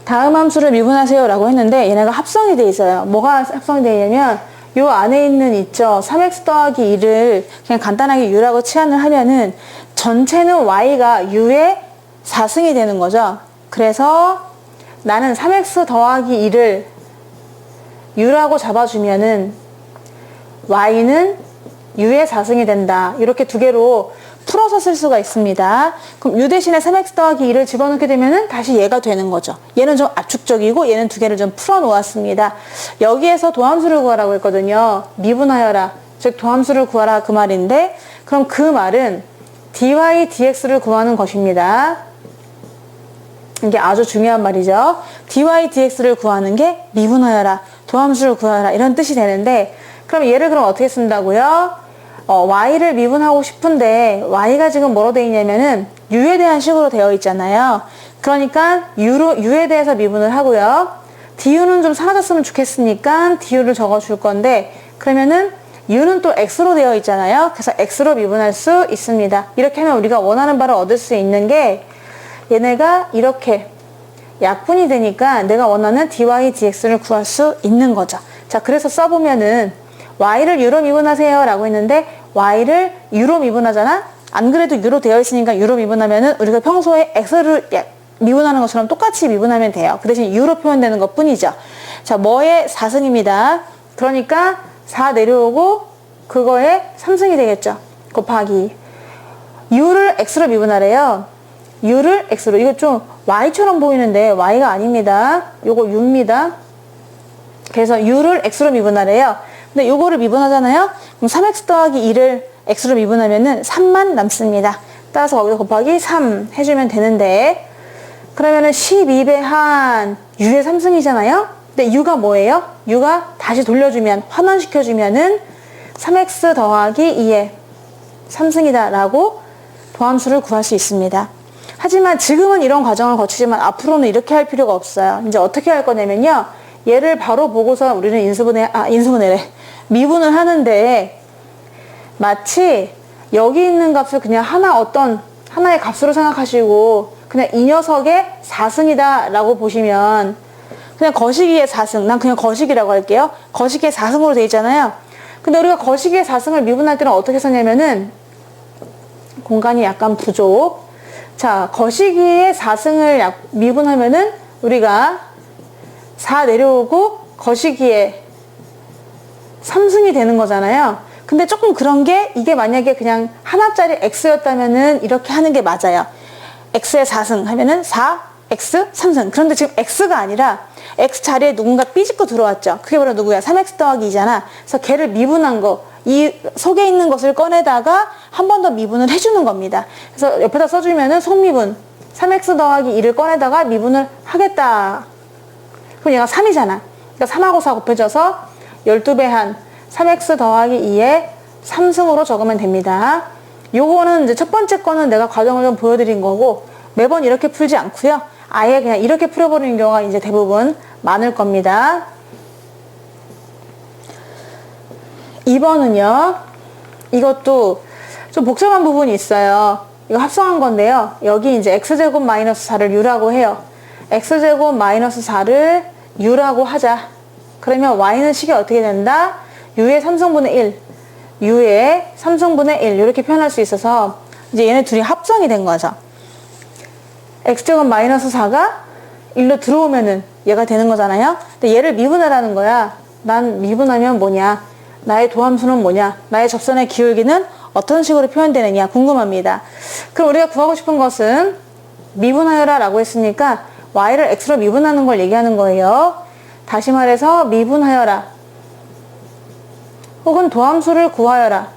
다음 함수를 미분하세요 라고 했는데 얘네가 합성이 돼 있어요. 뭐가 합성이 돼 있냐면 요 안에 있는 있죠. 3x 더하기 2를 그냥 간단하게 u라고 치환을 하면은 전체는 y가 u의 4승이 되는 거죠. 그래서 나는 3x 더하기 2를 u라고 잡아주면은 y는 u의 4승이 된다. 이렇게 두 개로 풀어서 쓸 수가 있습니다. 그럼 u 대신에 3x 더하기 2를 집어넣게 되면은 다시 얘가 되는 거죠. 얘는 좀 압축적이고 얘는 두 개를 좀 풀어 놓았습니다. 여기에서 도함수를 구하라고 했거든요. 미분하여라. 즉 도함수를 구하라 그 말인데 그럼 그 말은 dy dx를 구하는 것입니다. 이게 아주 중요한 말이죠. dy dx를 구하는 게 미분하여라. 도함수를 구하라. 이런 뜻이 되는데 그럼 얘를 그럼 어떻게 쓴다고요? y를 미분하고 싶은데 y가 지금 뭐로 되어 있냐면은 u에 대한 식으로 되어 있잖아요. 그러니까 u에 대해서 미분을 하고요. du는 좀 사라졌으면 좋겠으니까 du를 적어줄 건데 그러면은 u는 또 x로 되어 있잖아요. 그래서 x로 미분할 수 있습니다. 이렇게 하면 우리가 원하는 바를 얻을 수 있는 게 얘네가 이렇게 약분이 되니까 내가 원하는 dy dx를 구할 수 있는 거죠. 자, 그래서 써보면은 y를 u로 미분하세요 라고 했는데 y를 u로 미분하잖아. 안 그래도 u로 되어 있으니까 u로 미분하면은 우리가 평소에 x를 미분하는 것처럼 똑같이 미분하면 돼요. 그 대신 u로 표현되는 것 뿐이죠. 자, 뭐의 4승입니다. 그러니까 4 내려오고 그거에 3승이 되겠죠. 곱하기 u를 x로 미분하래요. u를 x로. 이거 좀 y처럼 보이는데 y가 아닙니다. 요거 u입니다. 그래서 u를 x로 미분하래요. 근데 요거를 미분하잖아요. 그럼 3x 더하기 2를 x로 미분하면은 3만 남습니다. 따라서 거기서 곱하기 3 해주면 되는데 그러면은 12배 한 u의 3승이잖아요. 근데 u가 뭐예요? u가 다시 돌려주면 환원시켜주면은 3x 더하기 2의 3승이다 라고 도함수를 구할 수 있습니다. 하지만 지금은 이런 과정을 거치지만 앞으로는 이렇게 할 필요가 없어요. 이제 어떻게 할 거냐면요. 얘를 바로 보고서 우리는 인수분해래. 미분을 하는데 마치 여기 있는 값을 그냥 하나의 값으로 생각하시고 그냥 이 녀석의 4승이다 라고 보시면 그냥 거시기의 4승, 난 그냥 거시기라고 할게요. 거시기의 4승으로 돼 있잖아요. 근데 우리가 거시기의 4승을 미분할 때는 어떻게 썼냐면은 공간이 약간 부족. 자, 거시기의 4승을 미분하면은 우리가 4 내려오고 거시기에 3승이 되는 거잖아요. 근데 조금 그런 게 이게 만약에 그냥 하나짜리 x였다면은 이렇게 하는 게 맞아요. x의 4승 하면은 4, x, 3승. 그런데 지금 x가 아니라 x 자리에 누군가 삐집고 들어왔죠. 그게 바로 누구야? 3x 더하기 2잖아. 그래서 걔를 미분한 거, 이 속에 있는 것을 꺼내다가 한 번 더 미분을 해주는 겁니다. 그래서 옆에다 써주면은 속미분. 3x 더하기 2를 꺼내다가 미분을 하겠다. 그럼 얘가 3이잖아. 그러니까 3하고 4 곱해져서 12배 한 3x 더하기 2의 3승으로 적으면 됩니다. 요거는 이제 첫 번째 거는 내가 과정을 좀 보여드린 거고 매번 이렇게 풀지 않고요. 아예 그냥 이렇게 풀어버리는 경우가 이제 대부분 많을 겁니다. 2번은요. 이것도 좀 복잡한 부분이 있어요. 이거 합성한 건데요. 여기 이제 x제곱 마이너스 4를 u라고 해요. x제곱 마이너스 4를 u라고 하자. 그러면 y는 식이 어떻게 된다? u의 3승분의 1, u의 3승분의 1 이렇게 표현할 수 있어서 이제 얘네 둘이 합성이 된 거죠. x제곱 마이너스 4가 1로 들어오면은 얘가 되는 거잖아요. 근데 얘를 미분하라는 거야. 난 미분하면 뭐냐? 나의 도함수는 뭐냐? 나의 접선의 기울기는 어떤 식으로 표현되느냐 궁금합니다. 그럼 우리가 구하고 싶은 것은 미분하여라 라고 했으니까 y를 x로 미분하는 걸 얘기하는 거예요. 다시 말해서 미분하여라 혹은 도함수를 구하여라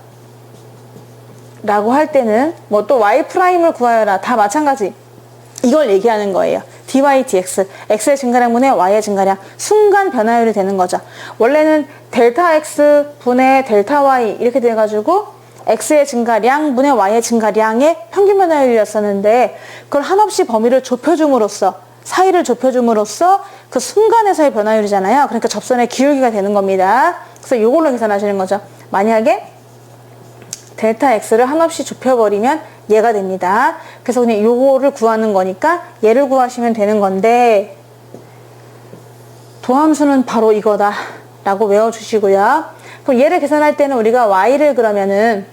라고 할 때는 뭐 또 y'을 구하여라 다 마찬가지 이걸 얘기하는 거예요. dy dx, x의 증가량분의 y의 증가량 순간 변화율이 되는 거죠. 원래는 델타 x 분의 델타 y 이렇게 돼가지고 x의 증가량 분의 y의 증가량의 평균 변화율이었었는데 그걸 한없이 범위를 좁혀줌으로써 사이를 좁혀줌으로써 그 순간에서의 변화율이잖아요. 그러니까 접선의 기울기가 되는 겁니다. 그래서 이걸로 계산하시는 거죠. 만약에 델타 x를 한없이 좁혀버리면 얘가 됩니다. 그래서 그냥 요거를 구하는 거니까 얘를 구하시면 되는 건데 도함수는 바로 이거다 라고 외워주시고요. 그럼 얘를 계산할 때는 우리가 y를 그러면은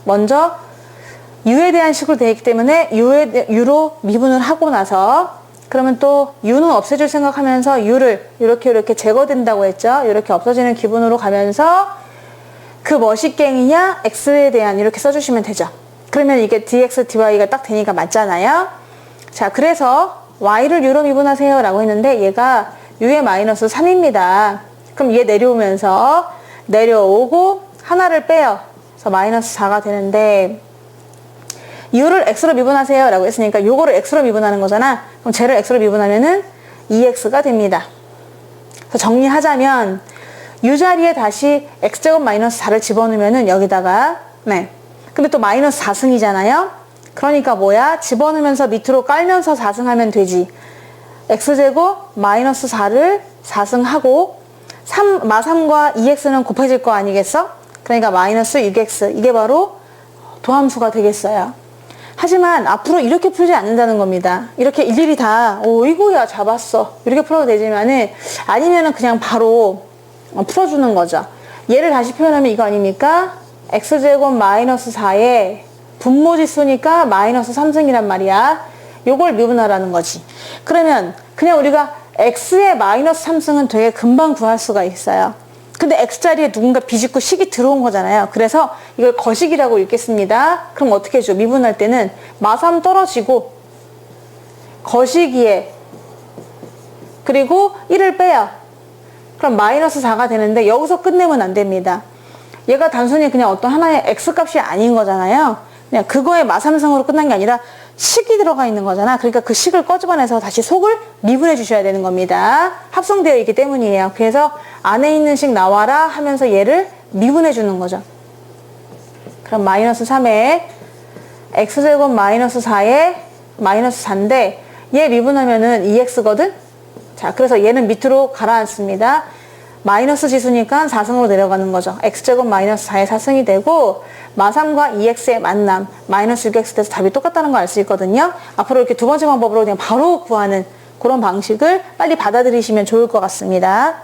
먼저 u에 대한 식으로 되어 있기 때문에 u로 미분을 하고 나서 그러면 또 u는 없애줄 생각하면서 u를 이렇게 제거된다고 했죠. 이렇게 없어지는 기분으로 가면서 그 뭐시갱이냐 x에 대한 이렇게 써주시면 되죠. 그러면 이게 dx dy가 딱 되니까 맞잖아요. 자, 그래서 y를 u로 미분하세요 라고 했는데 얘가 u의 마이너스 3입니다. 그럼 얘 내려오면서 내려오고 하나를 빼요. 그래서 마이너스 4가 되는데 u를 x로 미분하세요 라고 했으니까 요거를 x로 미분하는 거잖아. 그럼 쟤를 x로 미분하면은 2x가 됩니다. 그래서 정리하자면 u 자리에 다시 x제곱 마이너스 4를 집어넣으면은 여기다가 네. 근데 또 마이너스 4승이잖아요. 그러니까 뭐야? 집어넣으면서 밑으로 깔면서 4승하면 되지. x제곱 마이너스 4를 4승하고 마3과 2x는 곱해질 거 아니겠어? 그러니까 마이너스 6x 이게 바로 도함수가 되겠어요. 하지만 앞으로 이렇게 풀지 않는다는 겁니다. 이렇게 일일이 다 이거야 잡았어 이렇게 풀어도 되지만은 아니면은 그냥 바로 풀어주는 거죠. 얘를 다시 표현하면 이거 아닙니까? x제곱 마이너스 4의 분모지수니까 마이너스 3승이란 말이야. 요걸 미분하라는 거지. 그러면 그냥 우리가 x의 마이너스 3승은 되게 금방 구할 수가 있어요. 근데 x자리에 누군가 비집고 식이 들어온 거잖아요. 그래서 이걸 거식이라고 읽겠습니다. 그럼 어떻게 해줘? 미분할 때는 마3 떨어지고 거식 2에 그리고 1을 빼요. 그럼 마이너스 4가 되는데 여기서 끝내면 안 됩니다. 얘가 단순히 그냥 어떤 하나의 x값이 아닌 거잖아요. 그냥 그거의 마3승으로 끝난 게 아니라 식이 들어가 있는 거잖아. 그러니까 그 식을 꺼집어내서 다시 속을 미분해 주셔야 되는 겁니다. 합성되어 있기 때문이에요. 그래서 안에 있는 식 나와라 하면서 얘를 미분해 주는 거죠. 그럼 마이너스 3에 x제곱 마이너스 4에 마이너스 4인데 얘 미분하면은 2x거든? 자, 그래서 얘는 밑으로 가라앉습니다. 마이너스 지수니까 4승으로 내려가는 거죠. x제곱 마이너스 4의 4승이 되고 마3과 2x의 만남 마이너스 6x 돼서 답이 똑같다는 걸 알 수 있거든요. 앞으로 이렇게 두 번째 방법으로 그냥 바로 구하는 그런 방식을 빨리 받아들이시면 좋을 것 같습니다.